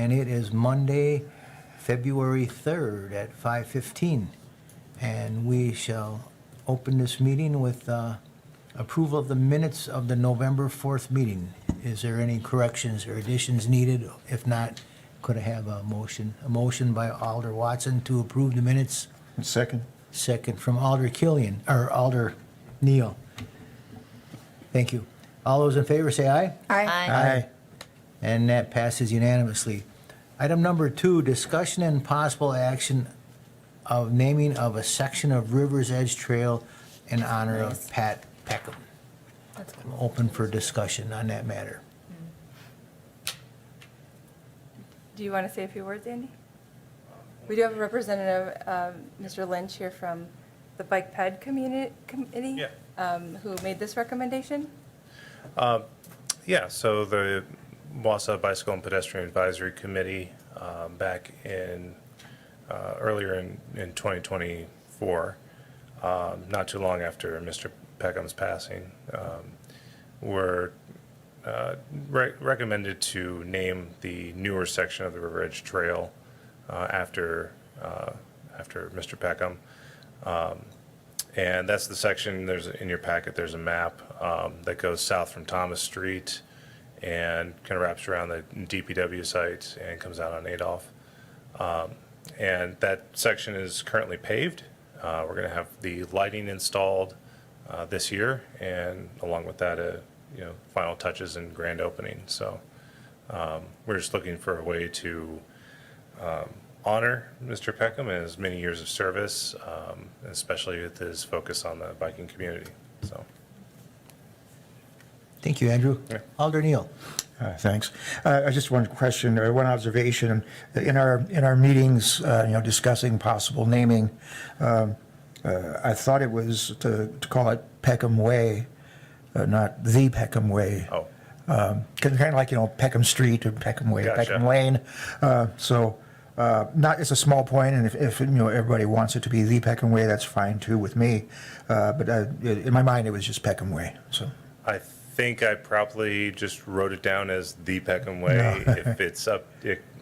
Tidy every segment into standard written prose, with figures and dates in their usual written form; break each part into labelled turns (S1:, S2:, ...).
S1: and it is Monday, February 3rd at 5:15. And we shall open this meeting with approval of the minutes of the November 4th meeting. Is there any corrections or additions needed? If not, could I have a motion? A motion by Alder Watson to approve the minutes.
S2: Second.
S1: Second from Alder Killian, or Alder Neal. Thank you. All those in favor say aye.
S2: Aye.
S1: And that passes unanimously. Item number 2, discussion and possible action of naming of a section of River's Edge Trail in honor of Pat Peckham. I'm open for discussion on that matter.
S3: Do you want to say a few words, Andy? We do have a representative, Mr. Lynch, here from the Bike Ped Committee, who made this recommendation.
S4: Yeah, so the Wausau Bicycle and Pedestrian Advisory Committee back in earlier in 2024, not too long after Mr. Peckham's passing, were recommended to name the newer section of the River Edge Trail after Mr. Peckham. And that's the section, in your packet, there's a map that goes south from Thomas Street and kind of wraps around the DPW site and comes out on Adolph. And that section is currently paved. We're going to have the lighting installed this year, and along with that, final touches and grand opening. So we're just looking for a way to honor Mr. Peckham and his many years of service, especially with his focus on the biking community. So,
S1: Thank you, Andrew.
S4: Yeah.
S1: Alder Neal.
S2: Thanks. Just one question or one observation. In our meetings, discussing possible naming, I thought it was to call it Peckham Way, not the Peckham Way.
S4: oh,
S2: Kind of like, Peckham Street or Peckham Way,
S4: Gotcha.
S2: Peckham Lane. It's a small point, and if everybody wants it to be the Peckham Way, that's fine too with me. But in my mind, it was just Peckham Way. So
S4: I think I probably just wrote it down as the Peckham Way.
S2: No.
S4: If it's up,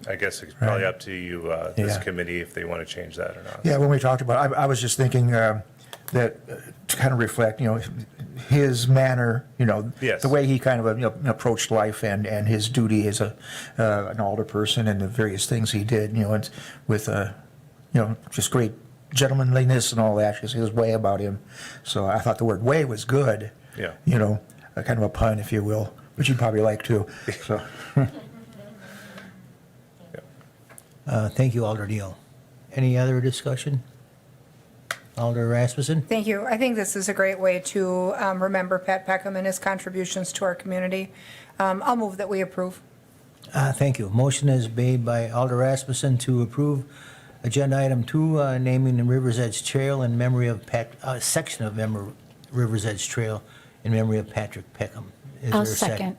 S4: I guess it's probably
S2: Right.
S4: up to you, this
S2: Yeah.
S4: committee, if they want to change that or not.
S2: yeah, when we talked about, I was just thinking that to kind of reflect, his manner,
S4: Yes.
S2: the way he kind of approached life and his duty as an alder person and the various things he did, and with just great gentlemanliness and all that, just his way about him. So I thought the word way was good.
S4: Yeah.
S2: Kind of a pun, if you will, which you'd probably like too. So
S1: Thank you, Alder Neal. Any other discussion? Alder Rasmussen?
S5: Thank you. I think this is a great way to remember Pat Peckham and his contributions to our community. I'll move that we approve.
S1: Thank you. Motion is made by Alder Rasmussen to approve agenda item 2, naming the River's Edge Trail in memory of section of River's Edge Trail in memory of Patrick Peckham. Is
S6: I'll
S1: there a
S6: second.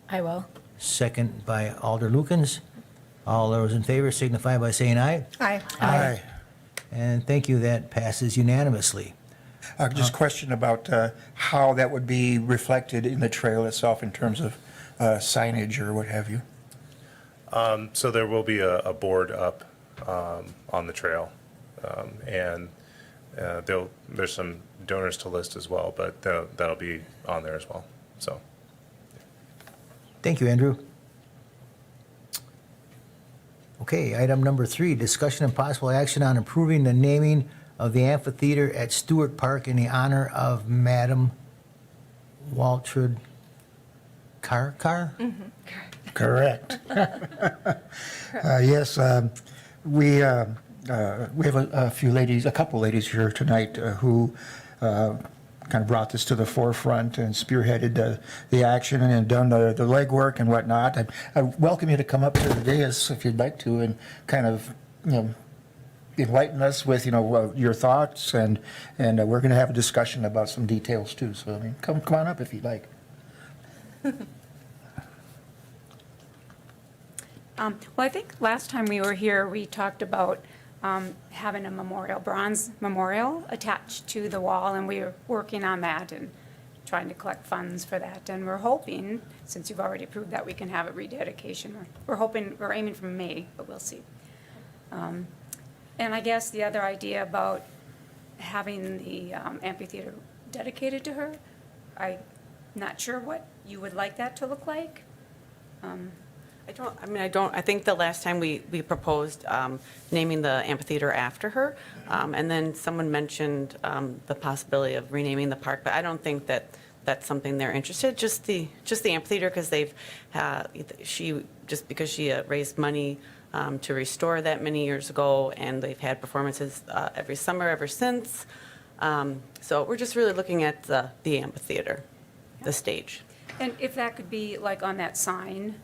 S6: I will.
S1: Second by Alder Lukens. All those in favor signify by saying aye.
S5: Aye.
S6: Aye.
S1: And thank you, that passes unanimously.
S2: just question about how that would be reflected in the trail itself in terms of signage or what have you.
S4: So there will be a board up on the trail, and there's some donors to list as well, but that'll be on there as well. So,
S1: Thank you, Andrew. Okay, item number 3, discussion and possible action on approving the naming of the amphitheater at Stewart Park in the honor of Madam Waltrud Carr?
S2: Correct. Yes, we have a few ladies, a couple ladies here tonight who kind of brought this to the forefront and spearheaded the action and done the legwork and whatnot. I welcome you to come up to the dais if you'd like to and kind of, enlighten us with, your thoughts and we're going to have a discussion about some details too. So, come on up if you'd like.
S6: Well, I think last time we were here, we talked about having a memorial, bronze memorial attached to the wall, and we were working on that and trying to collect funds for that. And we're hoping, since you've already approved that, we can have a rededication. We're hoping, we're aiming for May, but we'll see. And I guess the other idea about having the amphitheater dedicated to her, I'm not sure what you would like that to look like.
S7: I think the last time we proposed naming the amphitheater after her, and then someone mentioned the possibility of renaming the park, but I don't think that that's something they're interested, just the amphitheater, because because she raised money to restore that many years ago, and they've had performances every summer ever since. So we're just really looking at the amphitheater, the stage.
S6: And if that could be like on that sign,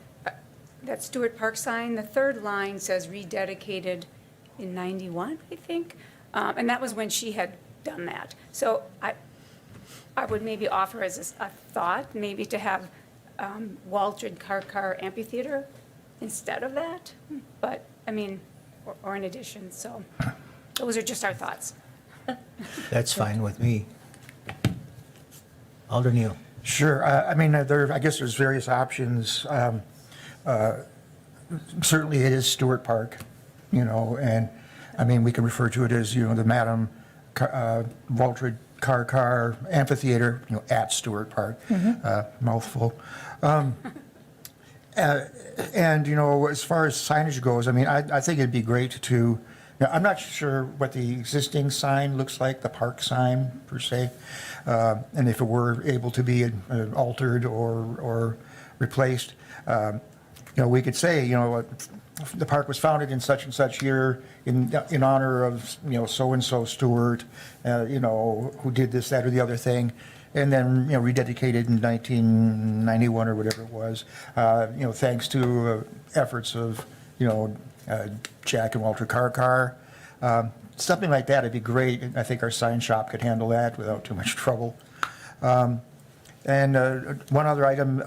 S6: that Stewart Park sign, the third line says rededicated in 91, I think. And that was when she had done that. So I would maybe offer as a thought, maybe to have Waltrid Car Amphitheater instead of that. But, I mean, or in addition, so those are just our thoughts.
S1: That's fine with me. Alder Neal.
S2: Sure. I guess there's various options. Certainly it is Stewart Park, and we can refer to it as, the Madam Waltrid Car Amphitheater, at Stewart Park. Mouthful. And, as far as signage goes, I think it'd be great to, I'm not sure what the existing sign looks like, the park sign per se, and if it were able to be altered or replaced. We could say, the park was founded in such and such year in honor of, so-and-so Stewart, who did this, that, or the other thing, and then, rededicated in 1991 or whatever it was, thanks to efforts of, Jack and Walter Car. Something like that would be great. I think our sign shop could handle that without too much trouble. And one other item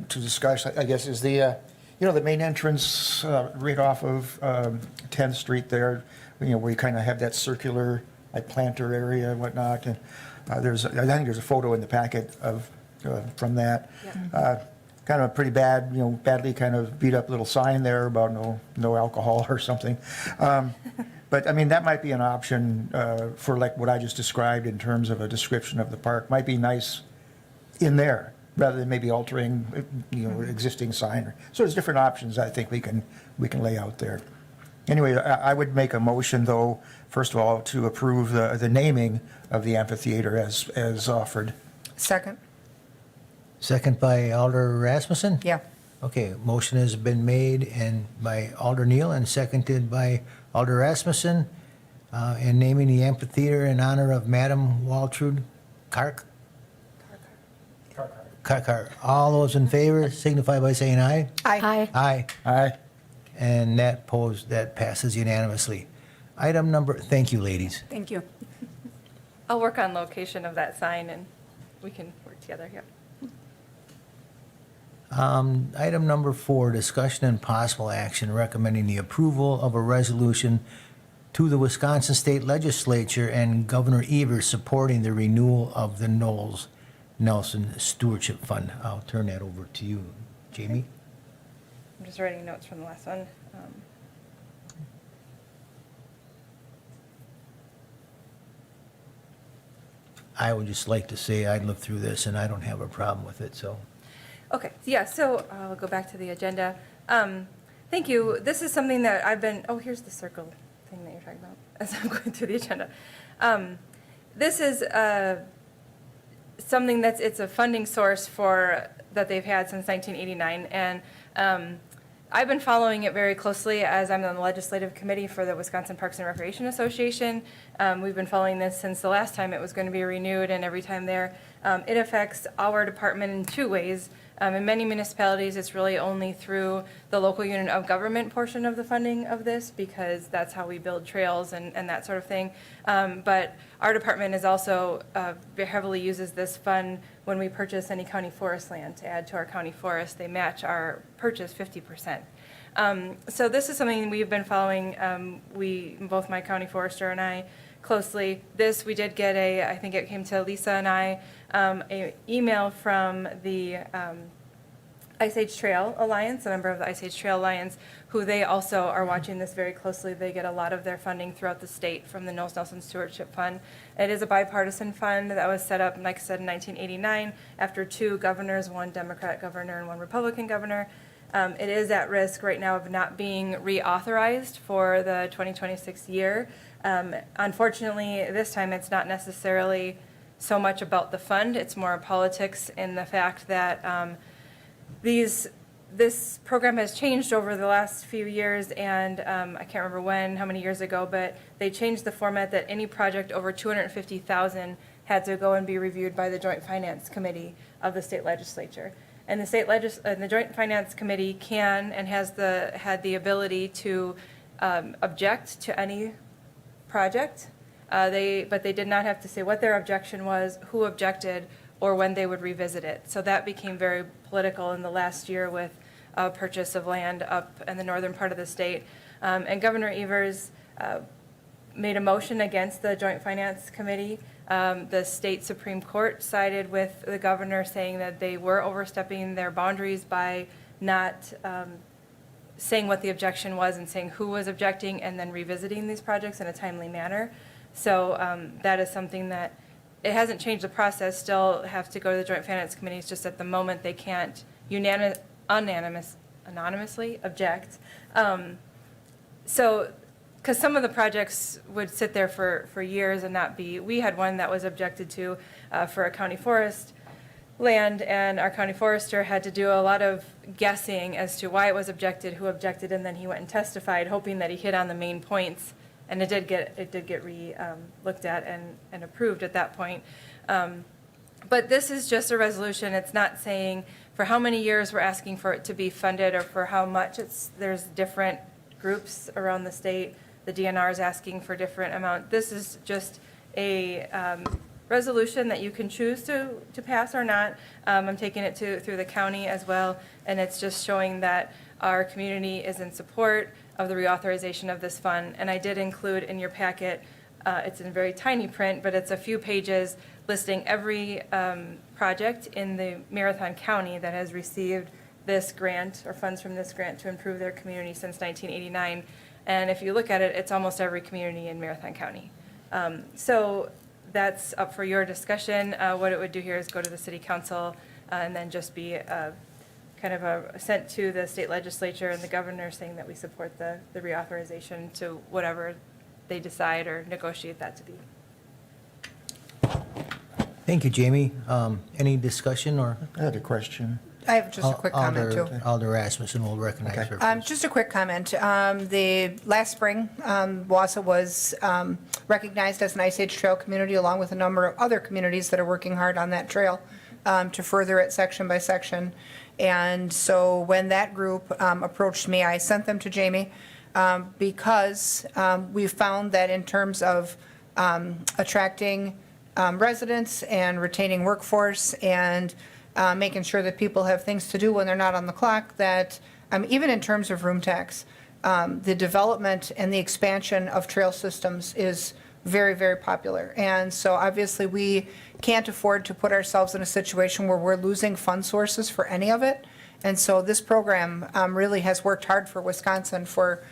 S2: to discuss, I guess, is the main entrance right off of 10th Street there, where you kind of have that circular, like, planter area and whatnot. And I think there's a photo in the packet from that. Kind of a pretty bad, badly kind of beat up little sign there about no alcohol or something. But that might be an option for, like, what I just described in terms of a description of the park. Might be nice in there, rather than maybe altering, existing sign. So there's different options I think we can lay out there. Anyway, I would make a motion, though, first of all, to approve the naming of the amphitheater as offered.
S5: Second?
S1: Second by Alder Rasmussen?
S5: Yeah.
S1: Okay, motion has been made and by Alder Neal and seconded by Alder Rasmussen in naming the amphitheater in honor of Madam Waltrude Car. All those in favor signify by saying aye.
S5: Aye.
S1: Aye.
S2: Aye.
S1: And that passes unanimously. Thank you, ladies.
S6: Thank you.
S3: I'll work on location of that sign and we can work together, yep.
S1: Item number 4, discussion and possible action recommending the approval of a resolution to the Wisconsin State Legislature and Governor Evers supporting the renewal of the Knowles Nelson Stewardship Fund. I'll turn that over to you, Jamie.
S3: I'm just writing notes from the last one.
S1: I would just like to say I looked through this and I don't have a problem with it, so.
S3: Okay, yeah, so I'll go back to the agenda. Thank you. This is something that I've been, here's the circle thing that you're talking about as I'm going through the agenda. This is something it's a funding source that they've had since 1989. And I've been following it very closely as I'm on the legislative committee for the Wisconsin Parks and Recreation Association. We've been following this since the last time it was going to be renewed and every time there. It affects our department in 2 ways. In many municipalities, it's really only through the local unit of government portion of the funding of this because that's how we build trails and that sort of thing. But our department is also very heavily uses this fund when we purchase any county forest land to add to our county forest. They match our purchase 50%. So this is something we've been following. Both my county forester and I, closely. This, we did get I think it came to Lisa and I, a email from the Ice Age Trail Alliance, a member of the Ice Age Trail Alliance, who they also are watching this very closely. They get a lot of their funding throughout the state from the Knowles Nelson Stewardship Fund. It is a bipartisan fund that was set up, like I said, in 1989, after 2 governors, one Democrat governor and one Republican governor. It is at risk right now of not being reauthorized for the 2026 year. Unfortunately, this time it's not necessarily so much about the fund, it's more politics in the fact that this program has changed over the last few years, and I can't remember how many years ago, but they changed the format that any project over $250,000 had to go and be reviewed by the Joint Finance Committee of the state legislature. And the Joint Finance Committee can and had the ability to object to any project. But they did not have to say what their objection was, who objected, or when they would revisit it. So that became very political in the last year with purchase of land up in the northern part of the state. And Governor Evers made a motion against the Joint Finance Committee. The state Supreme Court sided with the governor, saying that they were overstepping their boundaries by not saying what the objection was and saying who was objecting, and then revisiting these projects in a timely manner. So that is something that, it hasn't changed the process, still have to go to the Joint Finance Committee. It's just at the moment they can't anonymously object. So, because some of the projects would sit there for years and not be, we had one that was objected to for a county forest land, and our county forester had to do a lot of guessing as to why it was objected, who objected, and then he went and testified, hoping that he hit on the main points. And it did get looked at and approved at that point. But this is just a resolution. It's not saying for how many years we're asking for it to be funded or for how much. There's different groups around the state. The DNR is asking for different amount. This is just a resolution that you can choose to pass or not. I'm taking it through the county as well, and it's just showing that our community is in support of the reauthorization of this fund. And I did include in your packet, it's in very tiny print, but it's a few pages listing every project in the Marathon County that has received this grant or funds from this grant to improve their community since 1989. And if you look at it, it's almost every community in Marathon County. So that's up for your discussion. What it would do here is go to the city council and then just be kind of sent to the state legislature and the governor, saying that we support the reauthorization to whatever they decide or negotiate that to be.
S1: Thank you, Jamie. Any discussion or?
S2: I had a question.
S5: I have just a quick comment, too.
S1: Alder Rasmussen will recognize
S2: Okay.
S1: her first.
S5: Just a quick comment. The last spring, Wausau was recognized as an Ice Age Trail community, along with a number of other communities that are working hard on that trail to further it section by section. And so when that group approached me, I sent them to Jamie because we found that in terms of attracting residents and retaining workforce and making sure that people have things to do when they're not on the clock, that even in terms of room tax, the development and the expansion of trail systems is very, very popular. And so obviously we can't afford to put ourselves in a situation where we're losing fund sources for any of it. And so this program really has worked hard for Wisconsin for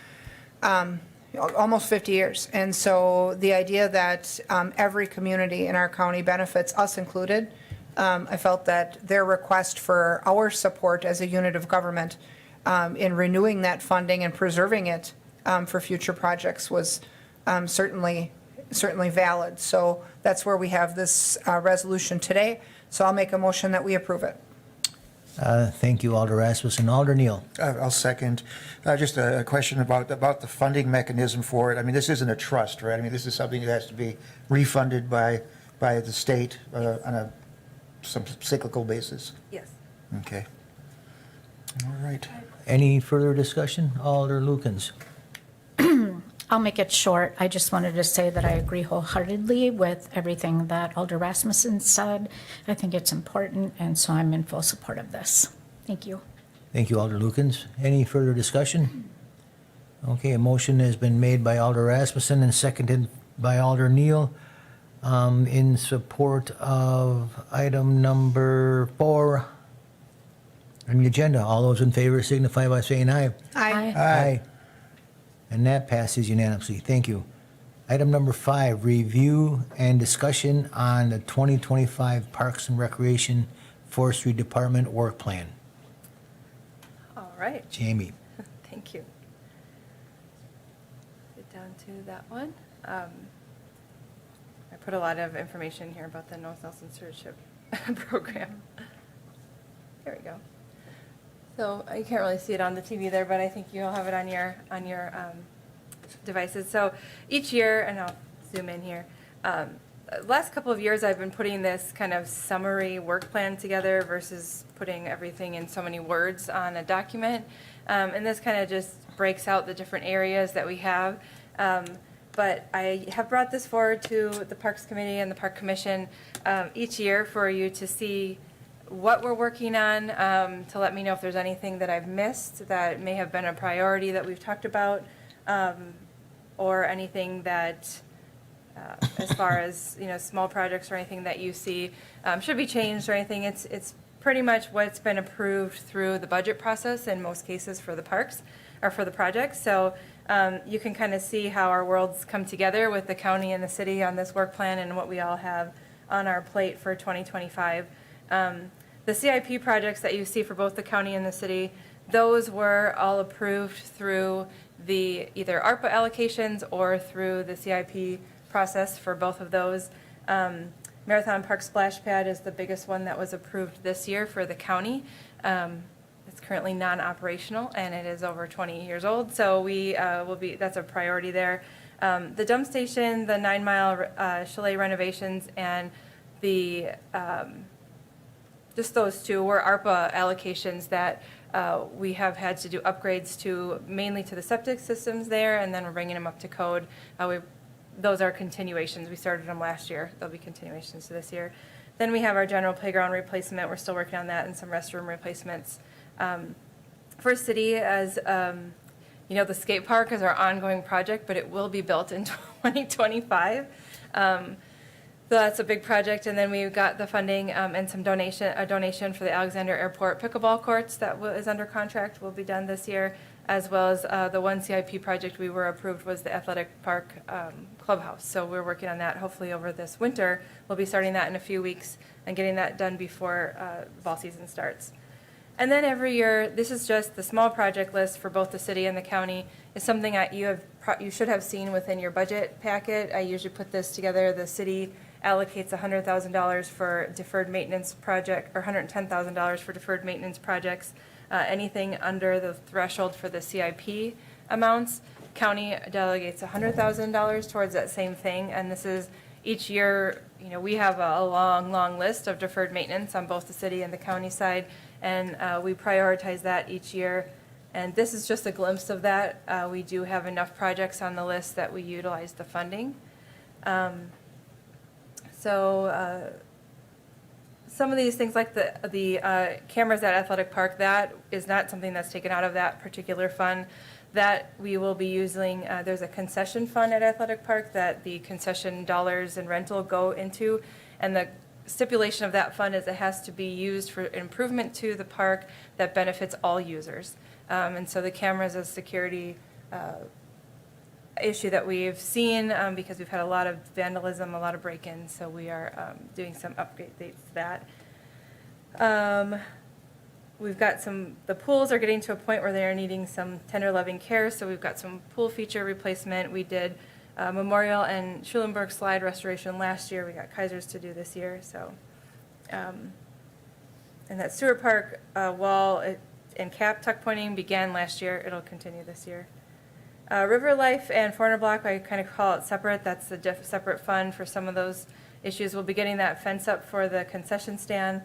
S5: almost 50 years. And so the idea that every community in our county benefits, us included, I felt that their request for our support as a unit of government in renewing that funding and preserving it for future projects was certainly valid. So that's where we have this resolution today. So I'll make a motion that we approve it.
S1: Thank you, Alder Rasmussen. Alder Neal.
S2: I'll second. Just a question about the funding mechanism for it. I mean, this isn't a trust, right? I mean, this is something that has to be refunded by the state on some cyclical basis.
S3: Yes.
S2: Okay. All right.
S1: Any further discussion? Alder Lukens.
S8: I'll make it short. I just wanted to say that I agree wholeheartedly with everything that Alder Rasmussen said. I think it's important, and so I'm in full support of this. Thank you.
S1: Thank you, Alder Lukens. Any further discussion? Okay, a motion has been made by Alder Rasmussen and seconded by Alder Neal, in support of item number 4 on the agenda. All those in favor signify by saying aye.
S5: Aye.
S1: Aye. And that passes unanimously. Thank you. Item number 5, review and discussion on the 2025 Parks and Recreation Forestry Department work plan.
S3: All right,
S1: Jamie.
S3: thank you. Get down to that one. I put a lot of information here about the North Nelson Stewardship Program. There we go. So you can't really see it on the TV there, but I think you'll have it on your devices. So each year, and I'll zoom in here, last couple of years I've been putting this kind of summary work plan together versus putting everything in so many words on a document. And this kind of just breaks out the different areas that we have. But I have brought this forward to the Parks Committee and the Park Commission each year for you to see what we're working on, to let me know if there's anything that I've missed that may have been a priority that we've talked about, or anything that, as far as, small projects or anything that you see should be changed or anything. It's pretty much what's been approved through the budget process in most cases for the parks or for the projects. So you can kind of see how our worlds come together with the county and the city on this work plan and what we all have on our plate for 2025. The CIP projects that you see for both the county and the city, those were all approved through the either ARPA allocations or through the CIP process for both of those. Marathon Park Splash Pad is the biggest one that was approved this year for the county. It's currently non-operational and it is over 20 years old, so we that's a priority there. The dump station, the 9 Mile chalet renovations, and the just those two were ARPA allocations that we have had to do upgrades to, mainly to the septic systems there, and then we're bringing them up to code. Those are continuations. We started them last year. There'll be continuations to this year. Then we have our general playground replacement. We're still working on that, and some restroom replacements. For city, as the skate park is our ongoing project, but it will be built in 2025. So that's a big project. And then we've got the funding and a donation for the Alexander Airport pickleball courts that is under contract, will be done this year, as well as the one CIP project we were approved was the athletic park clubhouse. So we're working on that hopefully over this winter. We'll be starting that in a few weeks and getting that done before ball season starts. And then every year, this is just the small project list for both the city and the county. Is something that you should have seen within your budget packet. I usually put this together. The city allocates $100,000 for deferred maintenance project, or $110,000 for deferred maintenance projects. Anything under the threshold for the CIP amounts, county delegates $100,000 towards that same thing. And this is each year, we have a long list of deferred maintenance on both the city and the county side, and we prioritize that each year. And this is just a glimpse of that. We do have enough projects on the list that we utilize the funding. So some of these things, like the cameras at Athletic Park, that is not something that's taken out of that particular fund. That we will be using, there's a concession fund at Athletic Park that the concession dollars and rental go into, and the stipulation of that fund is it has to be used for improvement to the park that benefits all users. And so the cameras is a security issue that we've seen because we've had a lot of vandalism, a lot of break-ins, so we are doing some upgrade dates to that. We've got the pools are getting to a point where they are needing some tender loving care, so we've got some pool feature replacement. We did Memorial and Schulenburg slide restoration last year. We got Kaiser's to do this year, so. And that Stewart Park wall and cap tuck pointing began last year. It'll continue this year. River Life and Foreigner Block, I kind of call it separate. That's the separate fund for some of those issues. We'll be getting that fence up for the concession stand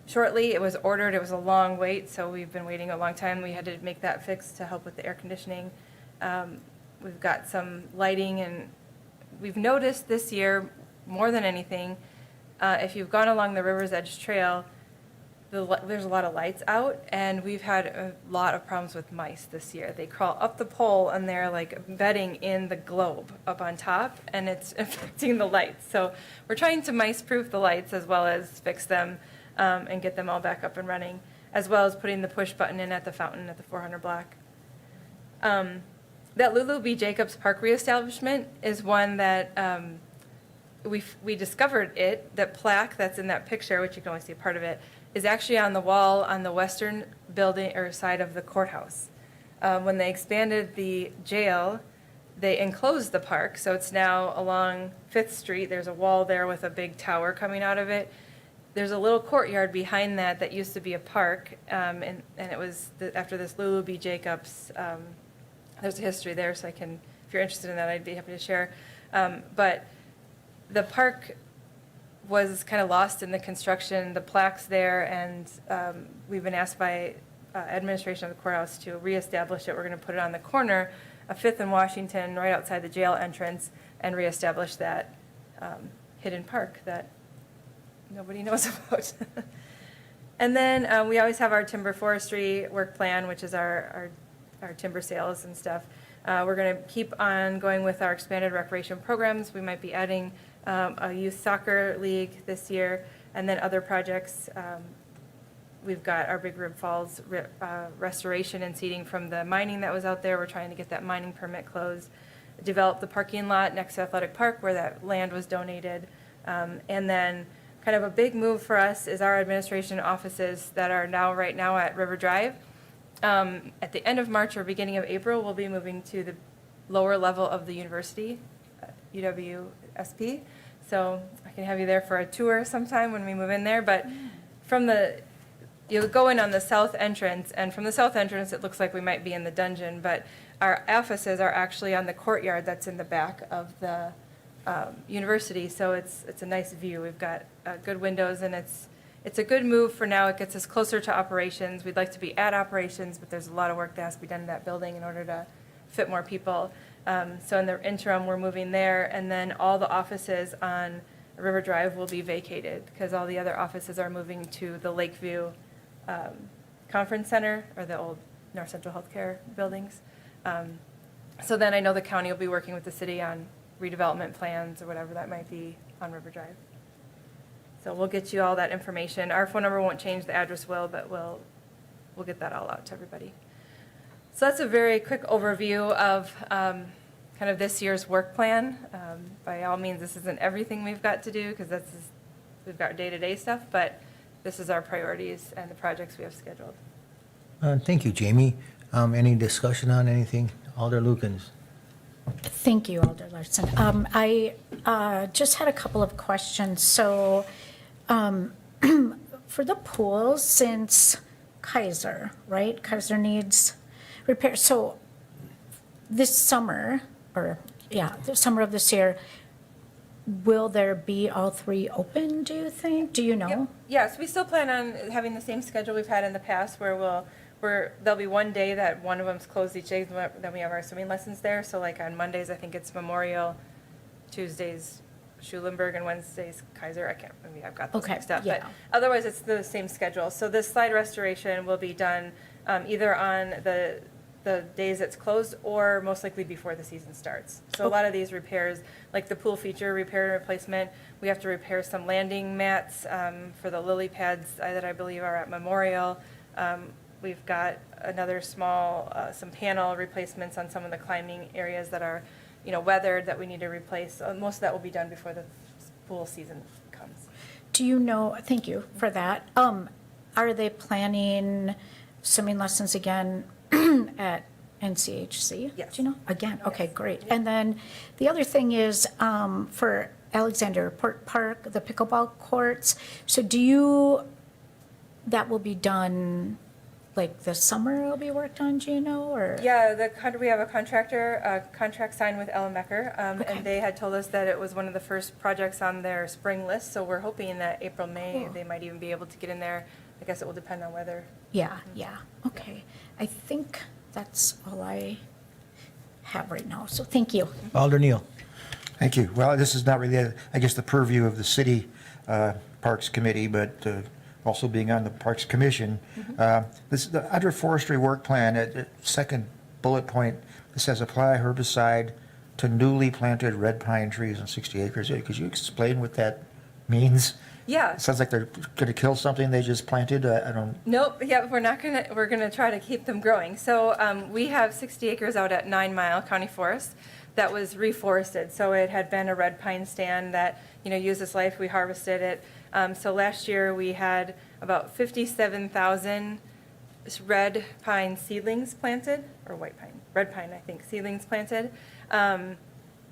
S3: shortly. It was ordered. It was a long wait, so we've been waiting a long time. We had to make that fix to help with the air conditioning. We've got some lighting, and we've noticed this year, more than anything, if you've gone along the River's Edge Trail, there's a lot of lights out, and we've had a lot of problems with mice this year. They crawl up the pole, and they're like bedding in the globe up on top, and it's affecting the lights. So we're trying to mice-proof the lights as well as fix them and get them all back up and running, as well as putting the push button in at the fountain at the 400 block. That Lulu B. Jacobs Park reestablishment is one that we discovered it, that plaque that's in that picture, which you can only see a part of it, is actually on the wall on the western building or side of the courthouse. When they expanded the jail, they enclosed the park, so it's now along 5th Street. There's a wall there with a big tower coming out of it. There's a little courtyard behind that that used to be a park, and it was after this Lulu B. Jacobs. There's a history there, so I can, if you're interested in that, I'd be happy to share. But the park was kind of lost in the construction, the plaques there, and we've been asked by administration of the courthouse to reestablish it. We're going to put it on the corner of 5th and Washington, right outside the jail entrance, and reestablish that hidden park that nobody knows about. And then we always have our timber forestry work plan, which is our timber sales and stuff. We're going to keep on going with our expanded recreation programs. We might be adding a youth soccer league this year, and then other projects. We've got our Big Rib Falls restoration and seeding from the mining that was out there. We're trying to get that mining permit closed. Develop the parking lot next to Athletic Park where that land was donated. And then kind of a big move for us is our administration offices that are right now at River Drive. At the end of March or beginning of April, we'll be moving to the lower level of the university, UWSP. So I can have you there for a tour sometime when we move in there. But you'll go in on the south entrance, and from the south entrance, it looks like we might be in the dungeon. But our offices are actually on the courtyard that's in the back of the university. So it's a nice view. We've got good windows, and it's a good move for now. It gets us closer to operations. We'd like to be at operations, but there's a lot of work that has to be done in that building in order to fit more people. So in the interim, we're moving there, and then all the offices on River Drive will be vacated because all the other offices are moving to the Lakeview Conference Center or the old North Central Healthcare buildings. So then I know the county will be working with the city on redevelopment plans or whatever that might be on River Drive. So we'll get you all that information. Our phone number won't change, the address will, but we'll get that all out to everybody. So that's a very quick overview of kind of this year's work plan. By all means, this isn't everything we've got to do because we've got day-to-day stuff, but this is our priorities and the projects we have scheduled.
S1: Thank you, Jamie. Any discussion on anything? Alder Lukens.
S8: Thank you, Alder Larson. I just had a couple of questions. So for the pool, since Kaiser, right? Kaiser needs repair. So this summer, the summer of this year, will there be all three open, do you think? Do you know?
S3: Yep. Yes, we still plan on having the same schedule we've had in the past where there'll be one day that one of them's closed each day, then we have our swimming lessons there. So like on Mondays, I think it's Memorial, Tuesdays, Schulenburg, and Wednesdays, Kaiser. I've got those mixed up.
S8: yeah.
S3: But otherwise, it's the same schedule. So this slide restoration will be done either on the days it's closed or most likely before the season starts. So a lot of these repairs, like the pool feature repair and replacement, we have to repair some landing mats for the lily pads that I believe are at Memorial. We've got another small, some panel replacements on some of the climbing areas that are, weathered that we need to replace. Most of that will be done before the pool season comes.
S8: Do you know, thank you for that. Are they planning swimming lessons again at NCHC?
S3: Yes.
S8: Do you know? Again, okay,
S3: Yes.
S8: great. And then the other thing is for Alexander Park, the pickleball courts. So that will be done like this summer it'll be worked on, do you know, or?
S3: Yeah, we have a contract signed with Ellen Becker,
S8: Okay.
S3: and they had told us that it was one of the first projects on their spring list, so we're hoping that April, May,
S8: Cool.
S3: they might even be able to get in there. I guess it will depend on weather.
S8: Yeah, okay. I think that's all I have right now, so thank you.
S1: Alder Neal.
S2: Thank you. Well, this is not really, I guess, the purview of the city Parks Committee, but also being on the Parks Commission. The under forestry work plan, second bullet point, it says apply herbicide to newly planted red pine trees on 60 acres. Could you explain what that means?
S3: Yeah.
S2: It sounds like they're going to kill something they just planted. I don't.
S3: Nope, yeah, we're gonna try to keep them growing. So we have 60 acres out at 9 Mile County Forest that was reforested. So it had been a red pine stand that, used its life, we harvested it. So last year, we had about 57,000 red pine seedlings planted, or white pine, red pine, I think, seedlings planted.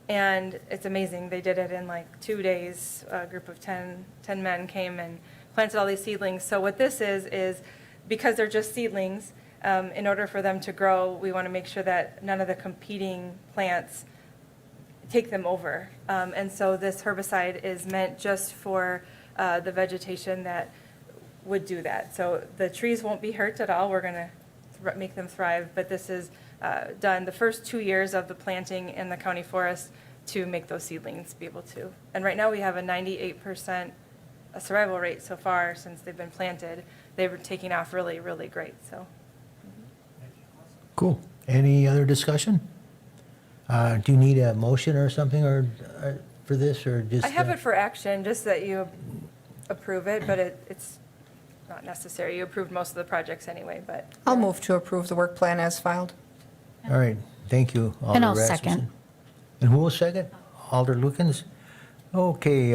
S3: And it's amazing. They did it in like 2 days. A group of 10 men came and planted all these seedlings. So what this is because they're just seedlings, in order for them to grow, we want to make sure that none of the competing plants take them over. And so this herbicide is meant just for the vegetation that would do that. So the trees won't be hurt at all. We're going to make them thrive. But this is done the first 2 years of the planting in the county forest to make those seedlings be able to. And right now we have a 98% survival rate so far since they've been planted. They were taking off really, really great. So.
S1: Cool. Any other discussion? Do you need a motion or something or for this, or just?
S3: I have it for action, just that you approve it, but it's not necessary. You approved most of the projects anyway, but.
S5: I'll move to approve the work plan as filed.
S1: All right, thank you, Alder
S8: And I'll
S1: Rasmussen.
S8: second.
S1: And who will second? Alder Lukens? Okay,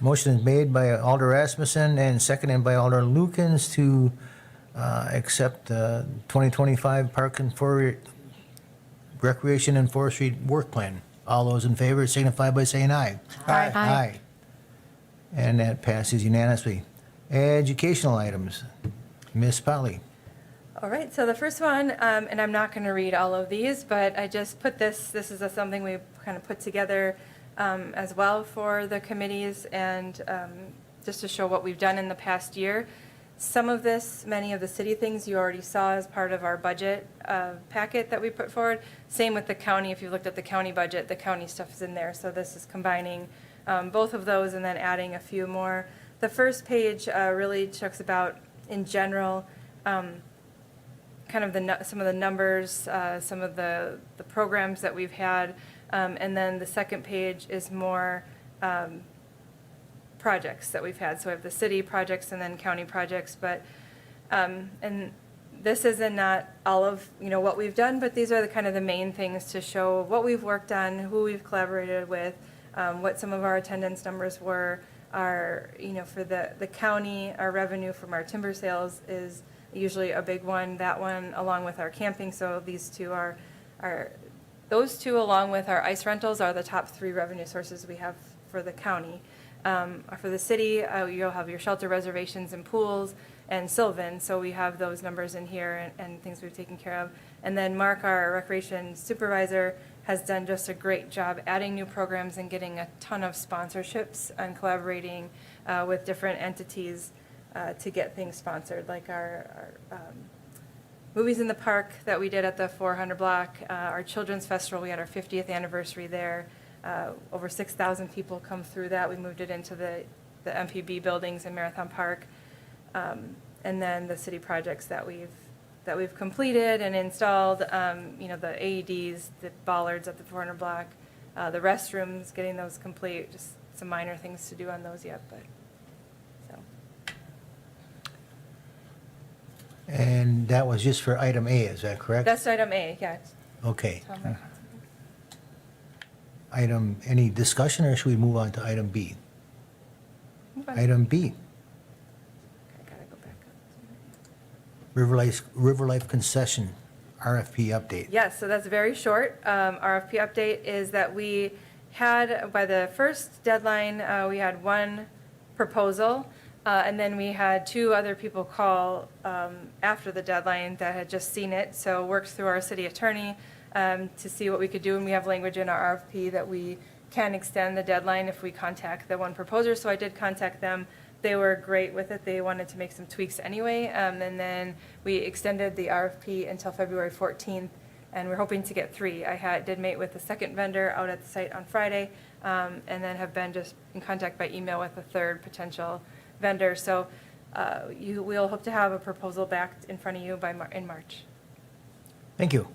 S1: motion is made by Alder Rasmussen and seconded by Alder Lukens to accept the 2025 Park and Recreation and Forestry Work Plan. All those in favor signify by saying aye.
S5: Aye.
S1: Aye. And that passes unanimously. Educational items. Ms. Polly.
S3: All right, so the first one, and I'm not going to read all of these, but I just put this is something we kind of put together as well for the committees and just to show what we've done in the past year. Some of this, many of the city things you already saw as part of our budget packet that we put forward. Same with the county. If you looked at the county budget, the county stuff is in there. So this is combining both of those and then adding a few more. The first page really talks about, in general, kind of some of the numbers, some of the programs that we've had. And then the second page is more projects that we've had. So we have the city projects and then county projects. But and this isn't not all of what we've done, but these are the kind of the main things to show what we've worked on, who we've collaborated with, what some of our attendance numbers were. Our for the county, our revenue from our timber sales is usually a big one. That one, along with our camping. So these two are those two, along with our ice rentals, are the top 3 revenue sources we have for the county. For the city, you'll have your shelter reservations and pools and Sylvan. So we have those numbers in here and things we've taken care of. And then Mark, our recreation supervisor, has done just a great job adding new programs and getting a ton of sponsorships and collaborating with different entities to get things sponsored, like our Movies in the Park that we did at the 400 block, our Children's Festival, we had our 50th anniversary there. Over 6,000 people come through that. We moved it into the MPB buildings in Marathon Park. And then the city projects that we've completed and installed, the AEDs, the bollards at the 400 block, the restrooms, getting those complete, just some minor things to do on those yet, but so.
S1: And that was just for item A, is that correct?
S3: That's item A, yeah.
S1: Okay. Any discussion, or should we move on to item B?
S3: Move on.
S1: Item B,
S3: I gotta go back up.
S1: River Life Concession, RFP update.
S3: Yes, so that's very short. RFP update is that we had, by the first deadline, we had one proposal, and then we had 2 other people call after the deadline that had just seen it, so worked through our city attorney to see what we could do, and we have language in our RFP that we can extend the deadline if we contact the one proposer, so I did contact them. They were great with it. They wanted to make some tweaks anyway, and then we extended the RFP until February 14th and we're hoping to get 3. Did meet with the second vendor out at the site on Friday, and then have been just in contact by email with a third potential vendor. So we'll hope to have a proposal back in front of you in March.
S1: Thank you.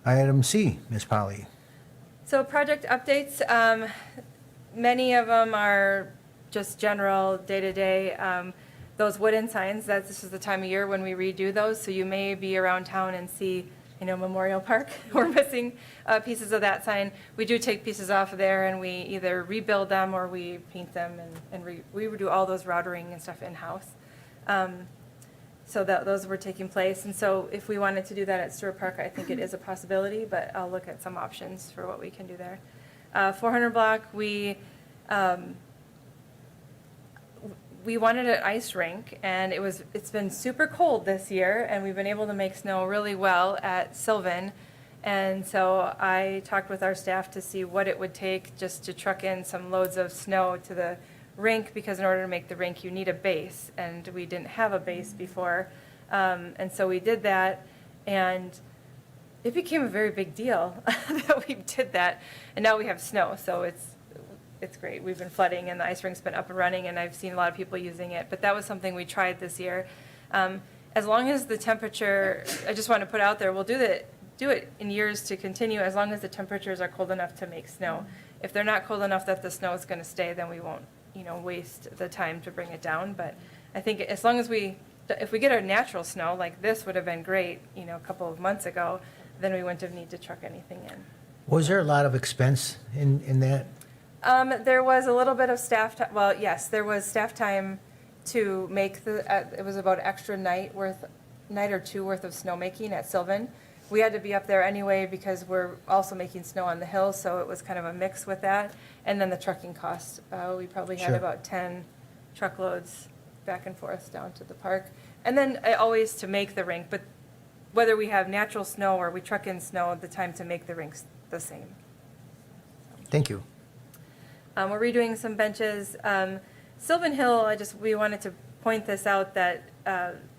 S1: Item C, Ms. Polly.
S3: So project updates, many of them are just general day-to-day. Those wooden signs, this is the time of year when we redo those, so you may be around town and see, Memorial Park. We're missing pieces of that sign. We do take pieces off of there and we either rebuild them or we paint them and we would do all those routering and stuff in-house. So those were taking place. And so if we wanted to do that at Stewart Park, I think it is a possibility, but I'll look at some options for what we can do there. 400 block, we wanted an ice rink, and it's been super cold this year, and we've been able to make snow really well at Sylvan. And so I talked with our staff to see what it would take just to truck in some loads of snow to the rink, because in order to make the rink, you need a base, and we didn't have a base before. And so we did that, and it became a very big deal that we did that, and now we have snow, so it's great. We've been flooding, and the ice rink's been up and running, and I've seen a lot of people using it, but that was something we tried this year. As long as the temperature, I just want to put out there, we'll do it in years to continue, as long as the temperatures are cold enough to make snow. If they're not cold enough that the snow is going to stay, then we won't, waste the time to bring it down. But I think as long as if we get a natural snow, like this would have been great, a couple of months ago, then we wouldn't have needed to truck anything in.
S1: Was there a lot of expense in that?
S3: There was a little bit of staff time. Well, yes, there was staff time to make it was about extra night or 2 worth of snowmaking at Sylvan. We had to be up there anyway because we're also making snow on the hill, so it was kind of a mix with that. And then the trucking costs. We probably had
S1: Sure.
S3: about 10 truckloads back and forth down to the park. And then always to make the rink, but whether we have natural snow or we truck in snow, the time to make the rink's the same.
S1: Thank you.
S3: We're redoing some benches. Sylvan Hill, we wanted to point this out that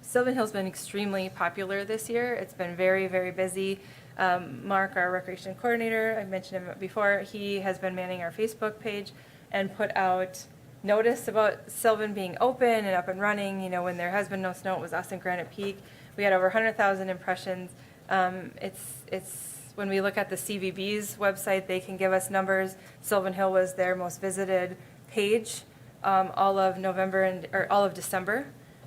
S3: Sylvan Hill's been extremely popular this year. It's been very, very busy. Mark, our recreation coordinator, I mentioned him before, he has been manning our Facebook page and put out notice about Sylvan being open and up and running. When there has been no snow, it was us in Granite Peak. We had over 100,000 impressions. When we look at the CVB's website, they can give us numbers. Sylvan Hill was their most visited page all of November or all of December,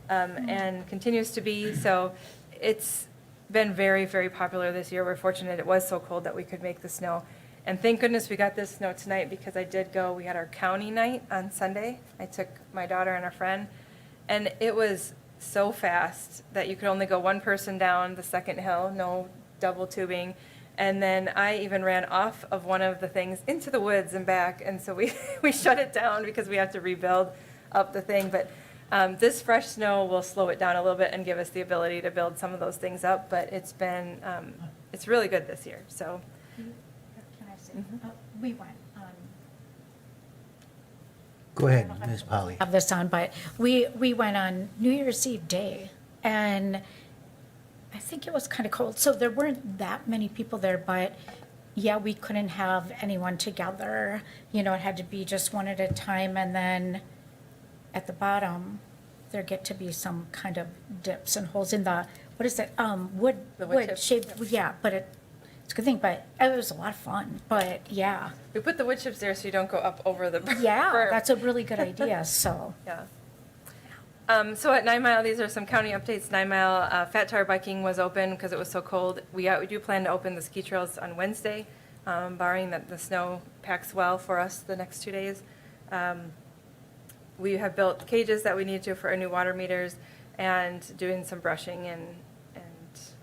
S3: and continues to be. So it's been very, very popular this year. We're fortunate it was so cold that we could make the snow. And thank goodness we got this snow tonight, because we had our county night on Sunday. I took my daughter and a friend, and it was so fast that you could only go one person down the second hill, no double tubing. And then I even ran off of one of the things into the woods and back. And so we shut it down because we have to rebuild up the thing. But this fresh snow will slow it down a little bit and give us the ability to build some of those things up. But it's really good this year. So
S8: Can I say, we went on.
S1: Go ahead, Ms. Polly.
S8: Have this on, but we went on New Year's Eve day, and I think it was kind of cold, so there weren't that many people there, but yeah, we couldn't have anyone together. It had to be just one at a time, and then at the bottom, there get to be some kind of dips and holes in the, what is it, wood
S3: chip.
S8: shaped, yeah, but it's a good thing, but it was a lot of fun, but yeah.
S3: we put the wood chips there so you don't go up over the
S8: Yeah,
S3: berm.
S8: that's a really good idea, so.
S3: Yeah. So at 9 Mile, these are some county updates. 9 Mile Fat Tire Biking was open because it was so cold. We do plan to open the ski trails on Wednesday, barring that the snow packs well for us the next 2 days. We have built cages that we need to for our new water meters, and doing some brushing and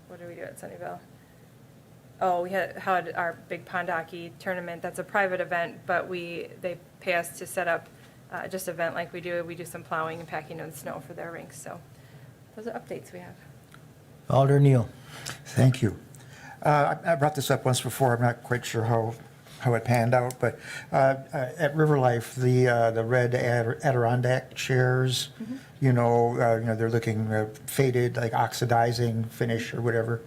S3: what did we do at Sunnyvale? Oh, we had our big pond hockey tournament. That's a private event, but they pay us to set up just an event like we do. We do some plowing and packing in the snow for their rinks. So those are updates we have.
S1: Alder Neal.
S2: Thank you. I brought this up once before. I'm not quite sure how it panned out, but at River Life, the red Adirondack chairs, they're looking faded, like oxidizing finish or whatever.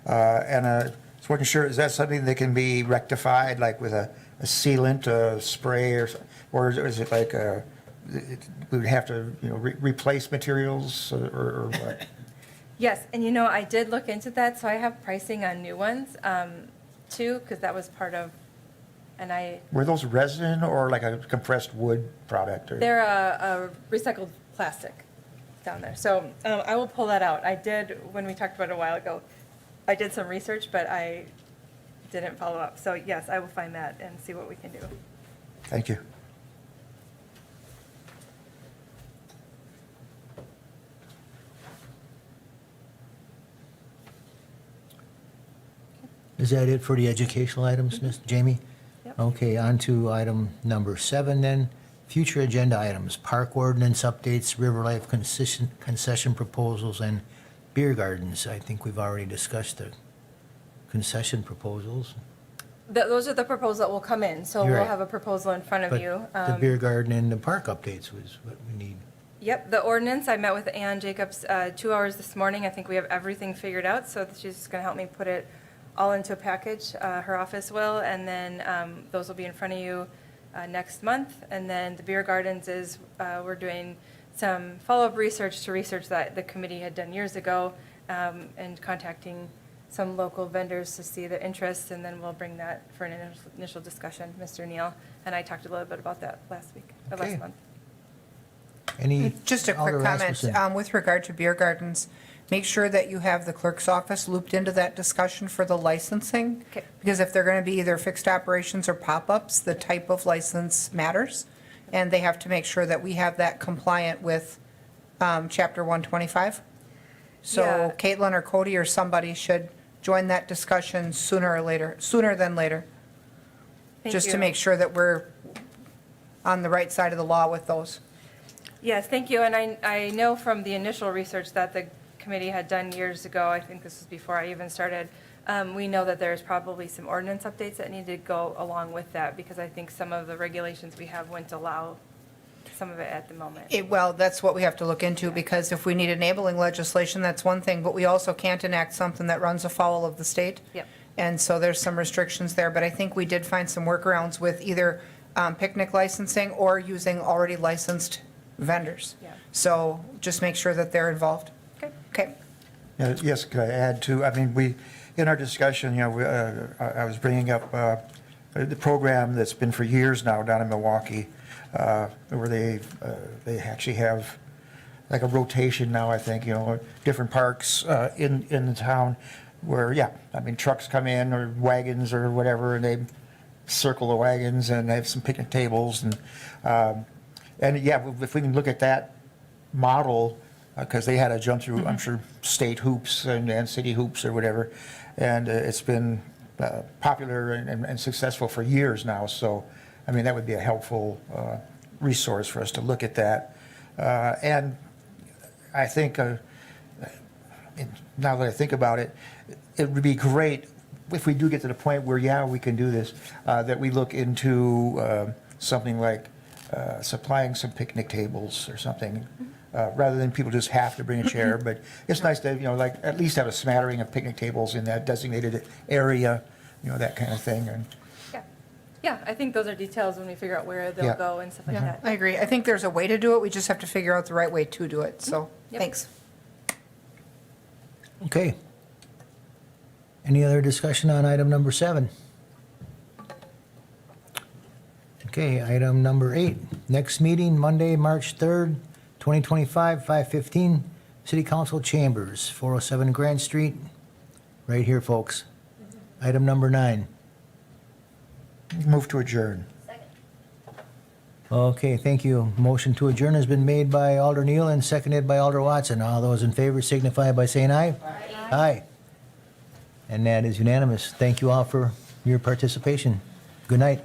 S2: And just wasn't sure, is that something that can be rectified, like with a sealant, spray, or is it like we would have to, replace materials or what?
S3: Yes, and I did look into that, so I have pricing on new ones, too, because that was part of, and
S2: Were those resin or like a compressed wood product? Or?
S3: they're a recycled plastic down there. So I will pull that out. I did, when we talked about it a while ago, I did some research, but I didn't follow up. So yes, I will find that and see what we can do.
S2: Thank you.
S1: Is that it for the educational items, Ms. Jamie?
S3: Yep.
S1: Okay, on to item number 7 then. Future agenda items, park ordinance updates, River Life concession proposals, and beer gardens. I think we've already discussed the concession proposals.
S3: Those are the proposals that will come in. So
S1: You're
S3: we'll
S1: right.
S3: have a proposal in front of
S1: But
S3: you.
S1: the beer garden and the park updates was what we need.
S3: Yep, the ordinance, I met with Ann Jacobs 2 hours this morning. I think we have everything figured out, so she's just going to help me put it all into a package. Her office will, and then those will be in front of you next month. And then the beer gardens is, we're doing some follow-up research to research that the committee had done years ago, and contacting some local vendors to see the interest, and then we'll bring that for an initial discussion. Mr. Neal and I talked a little bit about that last week, or
S1: Okay.
S3: last month.
S1: Any?
S5: Just a quick
S1: Alder
S5: comment,
S1: Rasmussen?
S5: with regard to beer gardens, make sure that you have the clerk's office looped into that discussion for the licensing.
S3: Okay.
S5: Because if they're going to be either fixed operations or pop-ups, the type of license matters. And they have to make sure that we have that compliant with Chapter 125.
S3: Yeah.
S5: So Caitlin or Cody or somebody should join that discussion sooner than later.
S3: Thank
S5: Just to
S3: you.
S5: make sure that we're on the right side of the law with those.
S3: Yes, thank you. And I know from the initial research that the committee had done years ago, I think this was before I even started, we know that there's probably some ordinance updates that need to go along with that, because I think some of the regulations we have wouldn't allow some of it at the moment.
S5: Well, that's what we have to look into, because if we need enabling legislation, that's one thing, but we also can't enact something that runs afoul of the state.
S3: Yep.
S5: And so there's some restrictions there, but I think we did find some workarounds with either picnic licensing or using already licensed vendors.
S3: Yeah.
S5: So just make sure that they're involved.
S3: Okay.
S5: Okay.
S2: Yes, could I add to, I mean, in our discussion, I was bringing up the program that's been for years now down in Milwaukee, where they actually have like a rotation now, I think, different parks in the town where, trucks come in or wagons or whatever, and they circle the wagons, and they have some picnic tables, and if we can look at that model, because they had to jump through, I'm sure, state hoops and city hoops or whatever, and it's been popular and successful for years now. So, I mean, that would be a helpful resource for us to look at that. And I think, now that I think about it, it would be great if we do get to the point where, we can do this, that we look into something like supplying some picnic tables or something, rather than people just have to bring a chair. But it's nice to, at least have a smattering of picnic tables in that designated area, that kind of thing. And
S3: Yeah, I think those are details when we figure out where they'll
S2: Yeah.
S3: go and stuff like
S5: Yeah,
S3: that.
S5: I agree. I think there's a way to do it. We just have to figure out the right way to do it. So,
S3: Yep.
S5: thanks.
S1: Okay. Any other discussion on item number 7? Okay, item number 8. Next meeting, Monday, March 3rd, 2025, 5:15, City Council Chambers, 407 Grant Street. Right here, folks. Item number 9.
S2: move to adjourn.
S1: Okay, thank you. Motion to adjourn has been made by Alder Neal and seconded by Alder Watson. All those in favor signify by saying aye. Aye. Aye. And that is unanimous. Thank you all for your participation. Good night.